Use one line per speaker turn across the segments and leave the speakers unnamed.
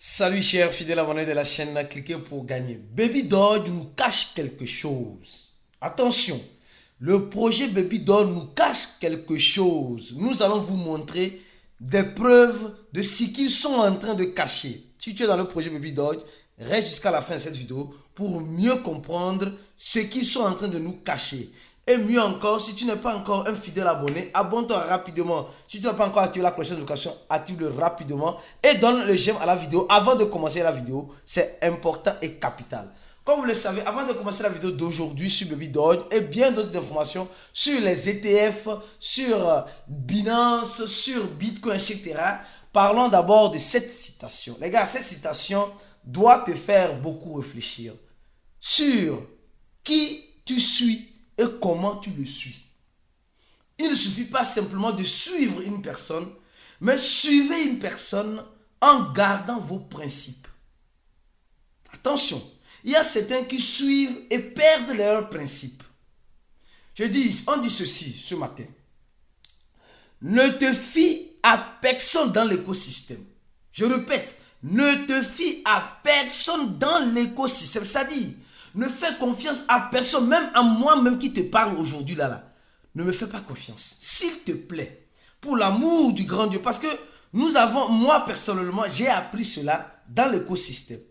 Salut chers fidèles abonnés de la chaîne, cliquez pour gagner. Baby Doll nous cache quelque chose. Attention, le projet Baby Doll nous cache quelque chose. Nous allons vous montrer des preuves de ce qu'ils sont en train de cacher. Si tu es dans le projet Baby Doll, reste jusqu'à la fin de cette vidéo pour mieux comprendre ce qu'ils sont en train de nous cacher. Et mieux encore, si tu n'es pas encore un fidèle abonné, abonne-toi rapidement. Si tu n'as pas encore activé la cloche de notification, active-le rapidement et donne le j'aime à la vidéo avant de commencer la vidéo. C'est important et capital. Comme vous le savez, avant de commencer la vidéo d'aujourd'hui sur Baby Doll et bien d'autres informations sur les ETF, sur Binance, sur Bitcoin, etc., parlons d'abord de cette citation. Les gars, cette citation doit te faire beaucoup réfléchir sur qui tu suis et comment tu le suis. Il ne suffit pas simplement de suivre une personne, mais suivez une personne en gardant vos principes. Attention, il y a certains qui suivent et perdent leurs principes. On dit ceci ce matin. Ne te fie à personne dans l'écosystème. Je répète, ne te fie à personne dans l'écosystème. C'est-à-dire, ne fais confiance à personne, même à moi-même qui te parle aujourd'hui là. Ne me fais pas confiance, s'il te plaît, pour l'amour du grand Dieu. Parce que moi personnellement, j'ai appris cela dans l'écosystème.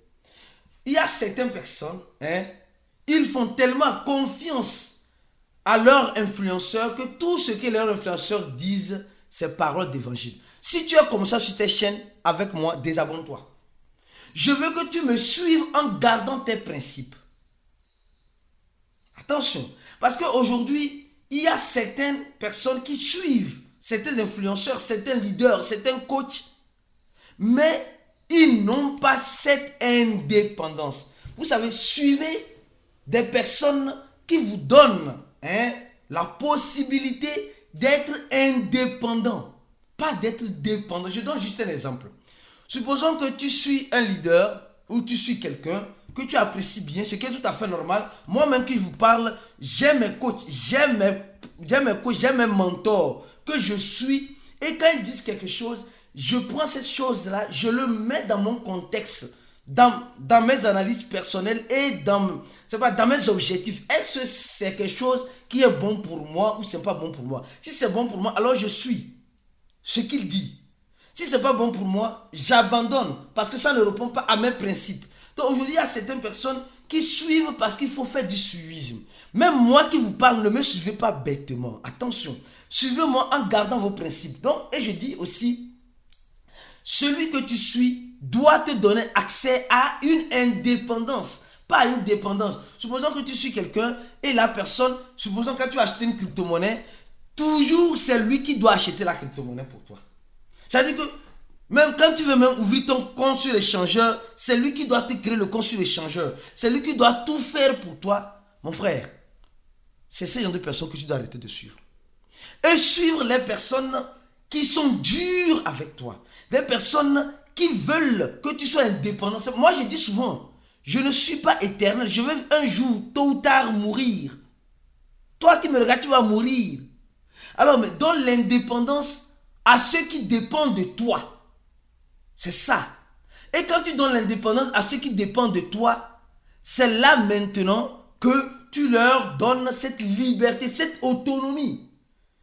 Il y a certaines personnes, ils font tellement confiance à leurs influenceurs que tout ce que leurs influenceurs disent, c'est parole d'évangile. Si tu es comme ça sur tes chaînes avec moi, désabonne-toi. Je veux que tu me suives en gardant tes principes. Attention, parce qu'aujourd'hui, il y a certaines personnes qui suivent, certains influenceurs, certains leaders, certains coachs, mais ils n'ont pas cette indépendance. Vous savez, suivez des personnes qui vous donnent la possibilité d'être indépendant, pas d'être dépendant. Je donne juste un exemple. Supposons que tu suis un leader ou tu suis quelqu'un que tu apprécies bien, ce qui est tout à fait normal. Moi-même qui vous parle, j'ai mes coachs, j'ai mes mentors que je suis. Et quand ils disent quelque chose, je prends cette chose-là, je le mets dans mon contexte, dans mes analyses personnelles et dans mes objectifs. Est-ce que c'est quelque chose qui est bon pour moi ou c'est pas bon pour moi? Si c'est bon pour moi, alors je suis ce qu'il dit. Si c'est pas bon pour moi, j'abandonne parce que ça ne répond pas à mes principes. Donc aujourd'hui, il y a certaines personnes qui suivent parce qu'il faut faire du suivisme. Même moi qui vous parle, ne me suivez pas bêtement. Attention, suivez-moi en gardant vos principes. Donc, et je dis aussi, celui que tu suis doit te donner accès à une indépendance, pas à une dépendance. Supposons que tu suis quelqu'un et la personne, supposons que tu as acheté une crypto-monnaie, toujours c'est lui qui doit acheter la crypto-monnaie pour toi. C'est-à-dire que même quand tu veux ouvrir ton compte sur l'échangeur, c'est lui qui doit te créer le compte sur l'échangeur. C'est lui qui doit tout faire pour toi. Mon frère, c'est ce genre de personnes que tu dois arrêter de suivre. Et suivre les personnes qui sont dures avec toi. Des personnes qui veulent que tu sois indépendant. Moi, je dis souvent, je ne suis pas éternel. Je vais un jour, tôt ou tard, mourir. Toi qui me regardes, tu vas mourir. Alors, mais donne l'indépendance à ceux qui dépendent de toi. C'est ça. Et quand tu donnes l'indépendance à ceux qui dépendent de toi, c'est là maintenant que tu leur donnes cette liberté, cette autonomie.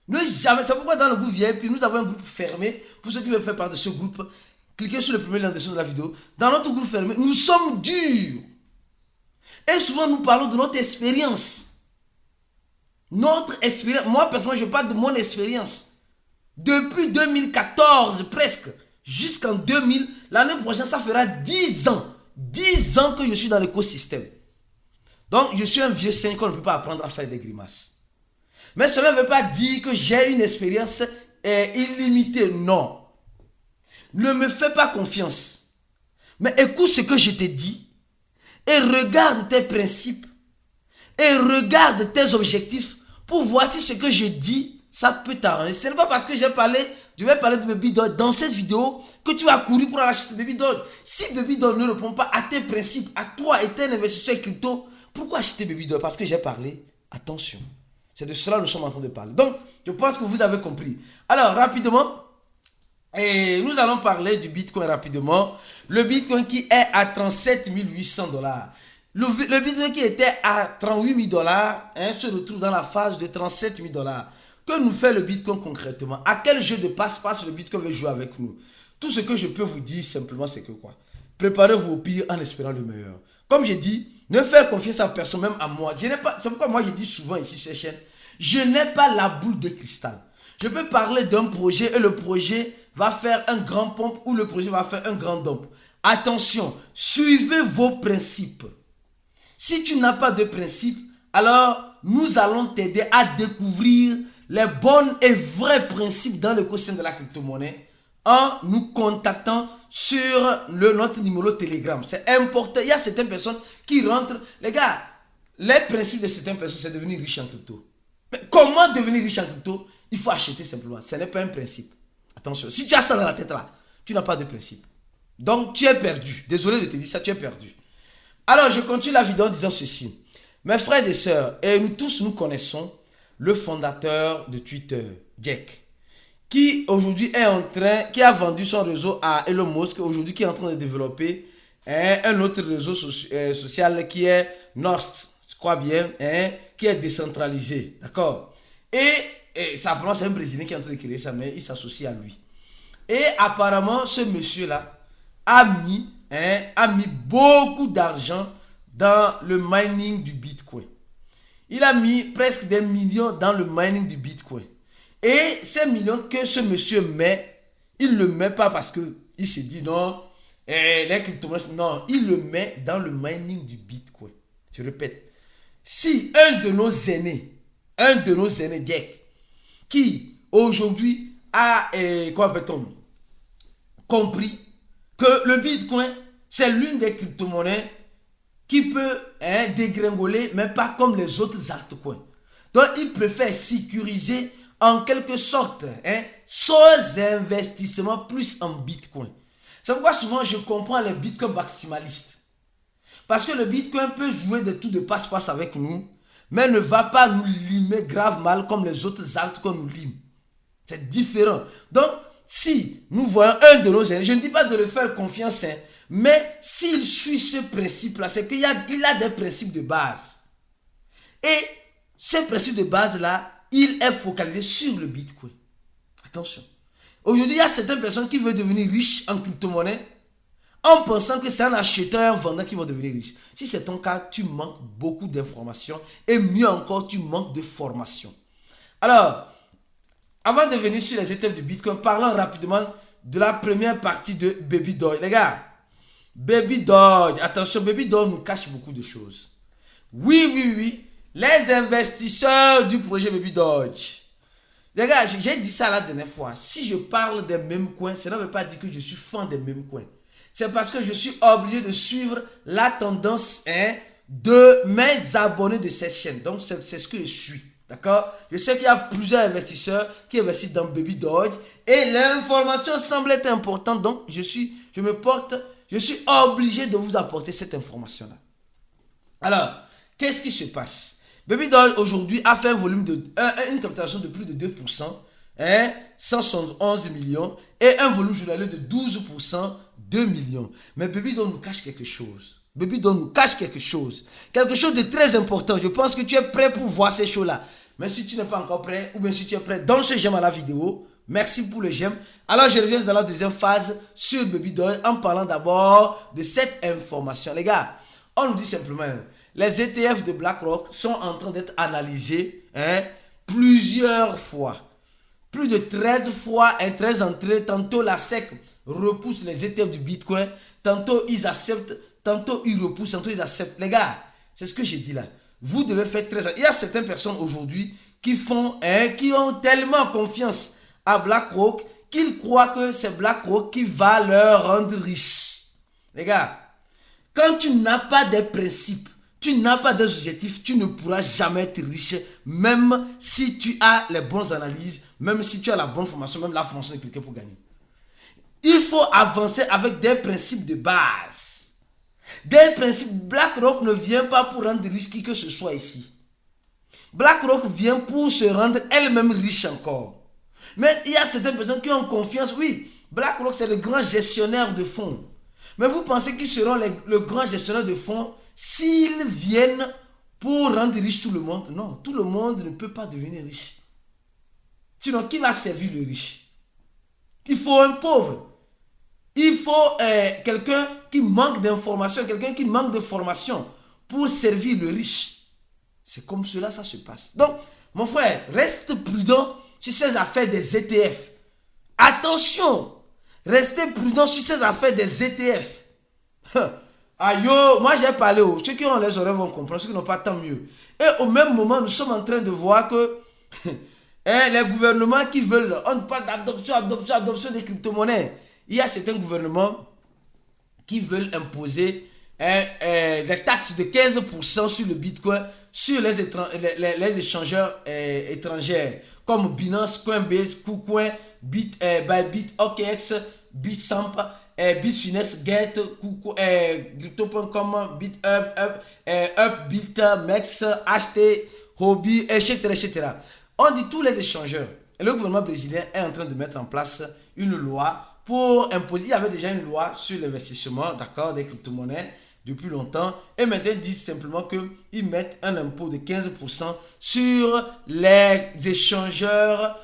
Ne jamais. C'est pourquoi dans le groupe VIP, nous avons un groupe fermé. Pour ceux qui veulent faire partie de ce groupe, cliquez sur le premier lien de la vidéo. Dans notre groupe fermé, nous sommes durs. Et souvent, nous parlons de notre expérience. Notre expérience. Moi, personnellement, je parle de mon expérience. Depuis 2014, presque. Jusqu'en 2000, l'année prochaine, ça fera 10 ans. 10 ans que je suis dans l'écosystème. Donc, je suis un vieux saint qu'on ne peut pas apprendre à faire des grimaces. Mais cela ne veut pas dire que j'ai une expérience illimitée. Non. Ne me fais pas confiance. Mais écoute ce que je te dis. Et regarde tes principes. Et regarde tes objectifs. Pour voir si ce que je dis, ça peut t'arranger. Ce n'est pas parce que je vais parler de Baby Doll dans cette vidéo que tu vas courir pour aller acheter Baby Doll. Si Baby Doll ne répond pas à tes principes, à toi et tes investisseurs crypto, pourquoi acheter Baby Doll? Parce que j'ai parlé. Attention. C'est de cela que nous sommes en train de parler. Donc, je pense que vous avez compris. Alors, rapidement, Et nous allons parler du Bitcoin rapidement. Le Bitcoin qui est à 37 800 $. Le Bitcoin qui était à 38 000 $, se retrouve dans la phase de 37 000 $. Que nous fait le Bitcoin concrètement? À quel jeu de passe-passe le Bitcoin veut jouer avec nous? Tout ce que je peux vous dire simplement, c'est que quoi? Préparez-vous au pire en espérant le meilleur. Comme j'ai dit, ne faire confiance à personne, même à moi. C'est pourquoi moi je dis souvent ici sur cette chaîne, je n'ai pas la boule de cristal. Je peux parler d'un projet et le projet va faire un grand pompe ou le projet va faire un grand dump. Attention, suivez vos principes. Si tu n'as pas de principes, alors nous allons t'aider à découvrir les bons et vrais principes dans l'écosystème de la crypto-monnaie en nous contactant sur notre numéro Telegram. C'est important. Il y a certaines personnes qui rentrent. Les gars, les principes de certaines personnes, c'est devenir riche en crypto. Mais comment devenir riche en crypto? Il faut acheter simplement. Ce n'est pas un principe. Attention, si tu as ça dans la tête là, tu n'as pas de principe. Donc tu es perdu. Désolé de te dire ça, tu es perdu. Alors je continue la vidéo en disant ceci. Mes frères et sœurs, et nous tous nous connaissons le fondateur de Twitter, Jack, qui aujourd'hui est en train, qui a vendu son réseau à Elon Musk, aujourd'hui qui est en train de développer un autre réseau social qui est North, je crois bien, qui est décentralisé, d'accord? Et ça c'est un Brésilien qui est en train de créer ça, mais il s'associe à lui. Et apparemment, ce monsieur-là a mis beaucoup d'argent dans le mining du Bitcoin. Il a mis presque des millions dans le mining du Bitcoin. Et ces millions que ce monsieur met, il ne le met pas parce qu'il se dit non, les crypto-monnaies, non, il le met dans le mining du Bitcoin. Je répète, si un de nos aînés, Jack, qui aujourd'hui a, compris que le Bitcoin, c'est l'une des crypto-monnaies qui peut dégringoler, mais pas comme les autres altcoins. Donc, il préfère sécuriser en quelque sorte son investissement plus en Bitcoin. C'est pourquoi souvent je comprends les Bitcoin maximalistes. Parce que le Bitcoin peut jouer de tout de passe-passe avec nous, mais ne va pas nous limer grave mal comme les autres altcoins nous liment. C'est différent. Donc, si nous voyons un de nos aînés, je ne dis pas de le faire confiance, mais s'il suit ce principe-là, c'est qu'il a des principes de base. Et ces principes de base-là, il est focalisé sur le Bitcoin. Attention. Aujourd'hui, il y a certaines personnes qui veulent devenir riches en crypto-monnaie en pensant que c'est un acheteur et un vendeur qui vont devenir riches. Si c'est ton cas, tu manques beaucoup d'informations et mieux encore, tu manques de formation. Alors, avant de venir sur les étapes du Bitcoin, parlons rapidement de la première partie de Baby Doge. Les gars, Baby Doge, attention, Baby Doge nous cache beaucoup de choses. Oui. Les investisseurs du projet Baby Doge. Les gars, j'ai dit ça la dernière fois. Si je parle des mêmes coins, cela ne veut pas dire que je suis fan des mêmes coins. C'est parce que je suis obligé de suivre la tendance de mes abonnés de cette chaîne. Donc, c'est ce que je suis. D'accord? Je sais qu'il y a plusieurs investisseurs qui investissent dans Baby Doge. Et l'information semble être importante. Donc, je suis obligé de vous apporter cette information-là. Alors, qu'est-ce qui se passe? Baby Doge aujourd'hui a fait un volume une captation de plus de 2%, 171 millions, et un volume journalier de 12%, 2 millions. Mais Baby Doge nous cache quelque chose. Baby Doge nous cache quelque chose. Quelque chose de très important. Je pense que tu es prêt pour voir ces choses-là. Mais si tu n'es pas encore prêt, ou bien si tu es prêt, donne ce j'aime à la vidéo. Merci pour le j'aime. Alors je reviens dans la deuxième phase sur Baby Doge en parlant d'abord de cette information. Les gars, on nous dit simplement, les ETF de BlackRock sont en train d'être analysés plusieurs fois. Plus de 13 fois, 13 entrées. Tantôt la SEC repousse les ETF du Bitcoin. Tantôt ils acceptent, tantôt ils repoussent, tantôt ils acceptent. Les gars, c'est ce que j'ai dit là. Vous devez faire très attention. Il y a certaines personnes aujourd'hui qui ont tellement confiance à BlackRock qu'ils croient que c'est BlackRock qui va leur rendre riches. Les gars, quand tu n'as pas de principes, tu n'as pas d'objectifs, tu ne pourras jamais être riche, même si tu as les bonnes analyses, même si tu as la bonne formation, même la formation de quelqu'un pour gagner. Il faut avancer avec des principes de base. Des principes. BlackRock ne vient pas pour rendre riche qui que ce soit ici. BlackRock vient pour se rendre elle-même riche encore. Mais il y a certaines personnes qui ont confiance, oui. BlackRock, c'est le grand gestionnaire de fonds. Mais vous pensez qu'ils seront le grand gestionnaire de fonds s'ils viennent pour rendre riche tout le monde? Non, tout le monde ne peut pas devenir riche. Sinon, qui va servir le riche? Il faut un pauvre. Il faut quelqu'un qui manque d'information, quelqu'un qui manque de formation pour servir le riche. C'est comme cela, ça se passe. Donc, mon frère, reste prudent sur ces affaires des ETF. Attention, restez prudent sur ces affaires des ETF. Ayo, moi j'ai parlé, ceux qui ont les oreilles vont comprendre, ceux qui n'ont pas, tant mieux. Et au même moment, nous sommes en train de voir que les gouvernements qui veulent, on parle d'adoption des crypto-monnaies. Il y a certains gouvernements qui veulent imposer des taxes de 15% sur le Bitcoin, sur les échangeurs étrangers, comme Binance, Coinbase, KuCoin, Bybit, OKX, Bitstamp, Bitfinex, Get, Crypto.com, BitHub, Upbit, Mex, HT, Hobby, etc. On dit tous les échangeurs. Et le gouvernement brésilien est en train de mettre en place une loi pour imposer. Il y avait déjà une loi sur l'investissement, d'accord, des crypto-monnaies depuis longtemps. Et maintenant, ils disent simplement qu'ils mettent un impôt de 15% sur les échangeurs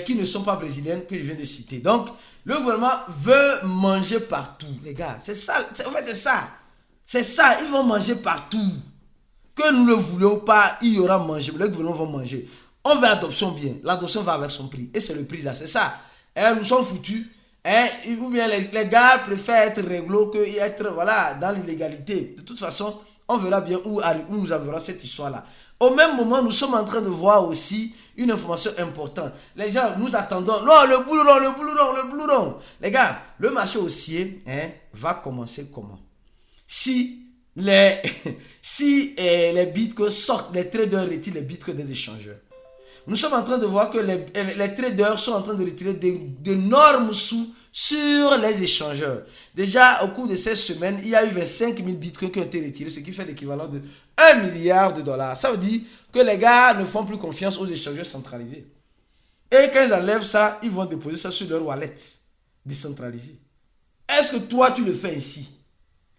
qui ne sont pas brésiliens que je viens de citer. Donc, le gouvernement veut manger partout, les gars. C'est ça, en fait, c'est ça. C'est ça, ils vont manger partout. Que nous le voulions pas, il y aura manger. Le gouvernement va manger. On veut l'adoption bien. L'adoption va avec son prix. Et c'est le prix là, c'est ça. Nous sommes foutus. Ou bien les gars préfèrent être réglo que être voilà, dans l'illégalité. De toute façon, on verra bien où nous arrivera cette histoire-là. Au même moment, nous sommes en train de voir aussi une information importante. Les gens, nous attendons. Non, le boulot. Les gars, le marché haussier va commencer comment? Si les bitcoins sortent, les traders retirent les bitcoins des échangeurs. Nous sommes en train de voir que les traders sont en train de retirer d'énormes sous sur les échangeurs. Déjà, au cours de cette semaine, il y a eu 25 000 bitcoins qui ont été retirés, ce qui fait l'équivalent de 1 milliard de dollars. Ça veut dire que les gars ne font plus confiance aux échangeurs centralisés. Et quand ils enlèvent ça, ils vont déposer ça sur leur wallet décentralisé. Est-ce que toi, tu le fais ici?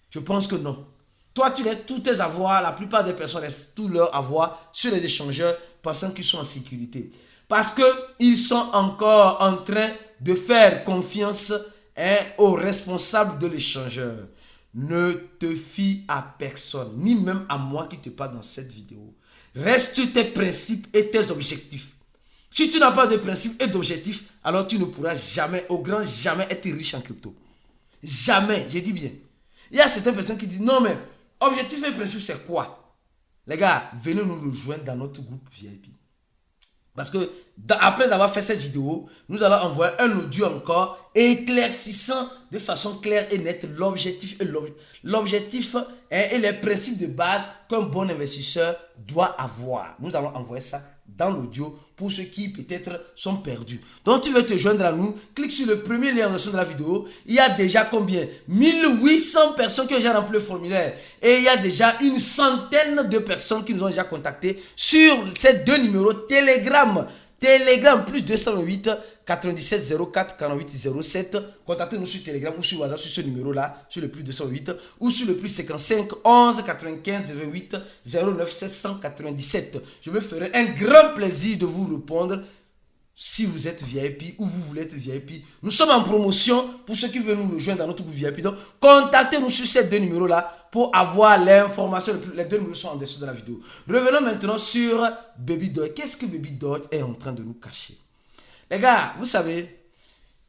Je pense que non. Toi, tu laisses tous tes avoirs, la plupart des personnes laissent tous leurs avoirs sur les échangeurs pensant qu'ils sont en sécurité. Parce qu'ils sont encore en train de faire confiance aux responsables de l'échangeur. Ne te fie à personne, ni même à moi qui te parle dans cette vidéo. Reste tes principes et tes objectifs. Si tu n'as pas de principes et d'objectifs, alors tu ne pourras jamais, au grand jamais, être riche en crypto. Jamais, j'ai dit bien. Il y a certaines personnes qui disent, non mais, objectif et principe c'est quoi? Les gars, venez nous rejoindre dans notre groupe VIP. Parce que après avoir fait cette vidéo, nous allons envoyer un audio encore éclaircissant de façon claire et nette l'objectif et les principes de base qu'un bon investisseur doit avoir. Nous allons envoyer ça dans l'audio pour ceux qui peut-être sont perdus. Donc tu veux te joindre à nous, clique sur le premier lien en dessous de la vidéo. Il y a déjà combien? 1800 personnes qui ont déjà rempli le formulaire. Et il y a déjà une centaine de personnes qui nous ont déjà contactés sur ces deux numéros Telegram. Telegram plus 208 97 04 48 07. Contactez-nous sur Telegram ou sur WhatsApp sur ce numéro-là, sur le plus 208 ou sur le plus 55 11 95 08 09 797. Je me ferai un grand plaisir de vous répondre si vous êtes VIP ou vous voulez être VIP. Nous sommes en promotion pour ceux qui veulent nous rejoindre dans notre groupe VIP. Donc, contactez-nous sur ces deux numéros-là pour avoir l'information. Les deux numéros sont en dessous de la vidéo. Revenons maintenant sur Baby Doge. Qu'est-ce que Baby Doge est en train de nous cacher? Les gars, vous savez,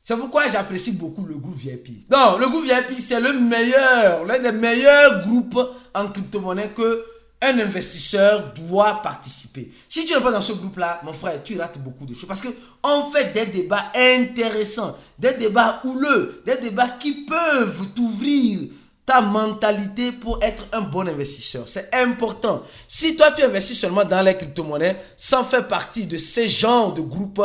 c'est pourquoi j'apprécie beaucoup le groupe VIP. Non, le groupe VIP, c'est l'un des meilleurs groupes en crypto-monnaie que un investisseur doit participer. Si tu n'es pas dans ce groupe-là, mon frère, tu rates beaucoup de choses. Parce qu'on fait des débats intéressants, des débats houleux, des débats qui peuvent t'ouvrir ta mentalité pour être un bon investisseur. C'est important. Si toi, tu investis seulement dans les crypto-monnaies sans faire partie de ces genres de groupes,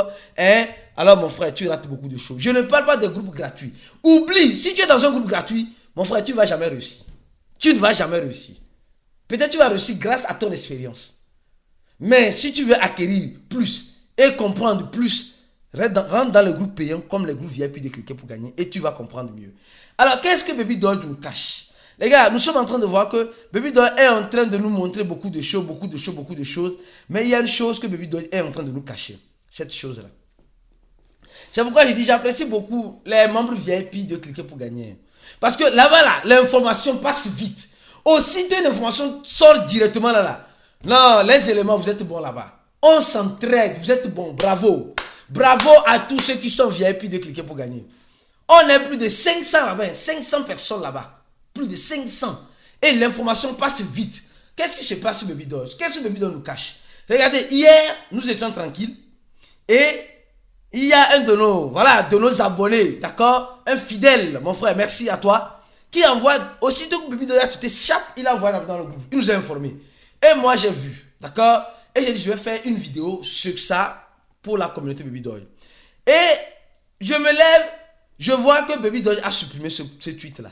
alors mon frère, tu rates beaucoup de choses. Je ne parle pas de groupes gratuits. Oublie, si tu es dans un groupe gratuit, mon frère, tu ne vas jamais réussir. Tu ne vas jamais réussir. Peut-être tu vas réussir grâce à ton expérience. Mais si tu veux acquérir plus et comprendre plus Rentre dans le groupe payant comme les groupes VIP de Cliquer pour gagner et tu vas comprendre mieux. Alors, qu'est-ce que Baby Doge nous cache? Les gars, nous sommes en train de voir que Baby Doge est en train de nous montrer beaucoup de choses, mais il y a une chose que Baby Doge est en train de nous cacher. Cette chose-là. C'est pourquoi je dis, j'apprécie beaucoup les membres VIP de Cliquer pour gagner. Parce que là-bas, là, l'information passe vite. Aussitôt une information sort directement là. Non, les éléments, vous êtes bons là-bas. On s'entraide, vous êtes bons, bravo. Bravo à tous ceux qui sont VIP de Cliquer pour gagner. On est plus de 500 là-bas, 500 personnes là-bas. Plus de 500. Et l'information passe vite. Qu'est-ce qui se passe sur Baby Doge? Qu'est-ce que Baby Doge nous cache? Regardez, hier, nous étions tranquilles. Et il y a un de nos abonnés, d'accord? Un fidèle, mon frère, merci à toi, qui envoie, aussitôt que Baby Doge tu t'échappes, il envoie dans le groupe. Il nous a informé. Et moi, j'ai vu, d'accord? Et j'ai dit, je vais faire une vidéo sur ça pour la communauté Baby Doge. Et je me lève, je vois que Baby Doge a supprimé ce tweet-là.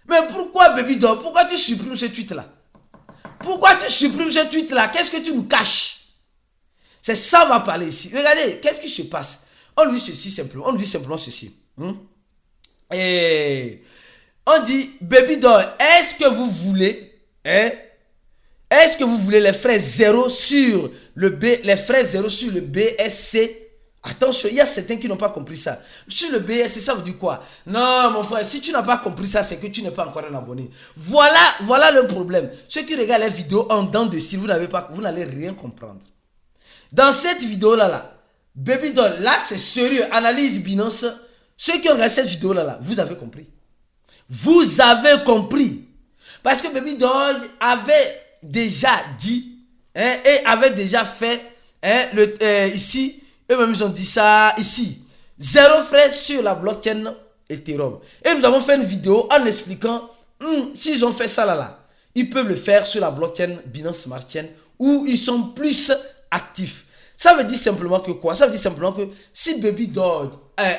Mais pourquoi Baby Doge? Pourquoi tu supprimes ce tweet-là? Pourquoi tu supprimes ce tweet-là? Qu'est-ce que tu nous caches? C'est ça qu'on va parler ici. Regardez, qu'est-ce qui se passe? On nous dit ceci simplement. On nous dit simplement ceci. Et on dit, Baby Doge, est-ce que vous voulez, est-ce que vous voulez les frais zéro sur le BSC? Attention, il y a certains qui n'ont pas compris ça. Sur le BSC, ça veut dire quoi? Non, mon frère, si tu n'as pas compris ça, c'est que tu n'es pas encore un abonné. Voilà le problème. Ceux qui regardent les vidéos en dents de cire, vous n'allez rien comprendre. Dans cette vidéo-là, Baby Doge, là, c'est sérieux. Analyse Binance. Ceux qui ont regardé cette vidéo-là, vous avez compris. Vous avez compris. Parce que Baby Doge avait déjà dit, et avait déjà fait, ici, eux-mêmes ils ont dit ça ici. Zéro frais sur la blockchain Ethereum. Et nous avons fait une vidéo en expliquant, s'ils ont fait ça là, ils peuvent le faire sur la blockchain Binance Smart Chain où ils sont plus actifs. Ça veut dire simplement que quoi? Ça veut dire simplement que si Baby Doge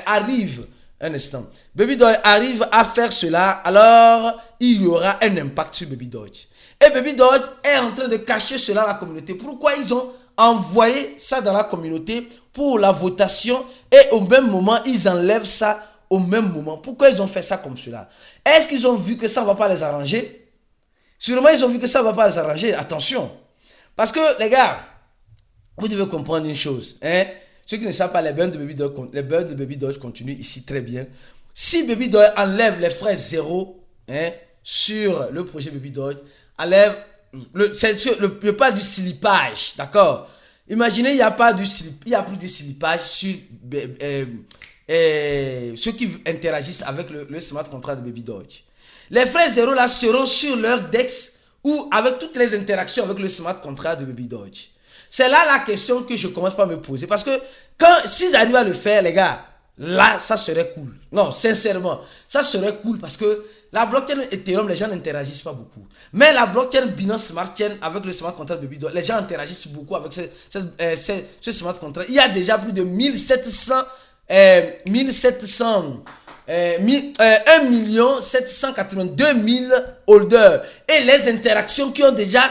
arrive, un instant, Baby Doge arrive à faire cela, alors il y aura un impact sur Baby Doge. Et Baby Doge est en train de cacher cela à la communauté. Pourquoi ils ont envoyé ça dans la communauté pour la votation et au même moment, ils enlèvent ça au même moment? Pourquoi ils ont fait ça comme cela? Est-ce qu'ils ont vu que ça ne va pas les arranger? Sûrement, ils ont vu que ça ne va pas les arranger. Attention. Parce que, les gars, vous devez comprendre une chose. Ceux qui ne savent pas, les burns de Baby Doge continuent ici très bien. Si Baby Doge enlève les frais zéro sur le projet Baby Doge, enlève, je parle du slipage, d'accord? Imaginez, il n'y a plus de slipage sur ceux qui interagissent avec le smart contract de Baby Doge. Les frais zéro là seront sur leur DEX ou avec toutes les interactions avec le smart contract de Baby Doge. C'est là la question que je commence par me poser. Parce que s'ils arrivent à le faire, les gars, là, ça serait cool. Non, sincèrement, ça serait cool parce que la blockchain Ethereum, les gens n'interagissent pas beaucoup. Mais la blockchain Binance Smart Chain avec le smart contract de Baby Doge, les gens interagissent beaucoup avec ce smart contract. Il y a déjà plus de 1 782 000 holders. Et les interactions qui ont déjà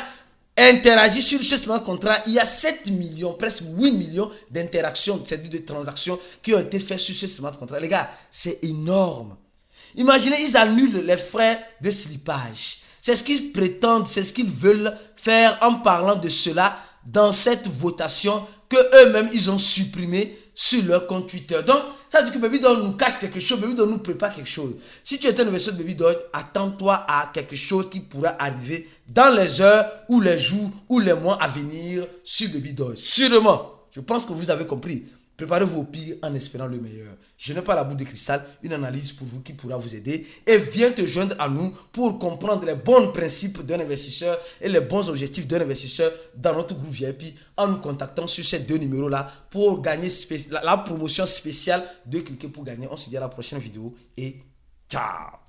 interagi sur ce smart contract, il y a 7 millions, presque 8 millions d'interactions, c'est-à-dire de transactions qui ont été faites sur ce smart contract. Les gars, c'est énorme. Imaginez, ils annulent les frais de slipage. C'est ce qu'ils prétendent, c'est ce qu'ils veulent faire en parlant de cela dans cette votation que eux-mêmes, ils ont supprimé sur leur compte Twitter. Donc, ça veut dire que Baby Doge nous cache quelque chose, Baby Doge nous prépare quelque chose. Si tu es un investisseur de Baby Doge, attends-toi à quelque chose qui pourra arriver dans les heures ou les jours ou les mois à venir sur Baby Doge. Sûrement, je pense que vous avez compris. Préparez-vous au pire en espérant le meilleur. Je n'ai pas la boule de cristal, une analyse pour vous qui pourra vous aider. Et viens te joindre à nous pour comprendre les bons principes d'un investisseur et les bons objectifs d'un investisseur dans notre groupe VIP en nous contactant sur ces 2 numéros-là pour gagner la promotion spéciale de Cliquer pour gagner. On se dit à la prochaine vidéo et ciao!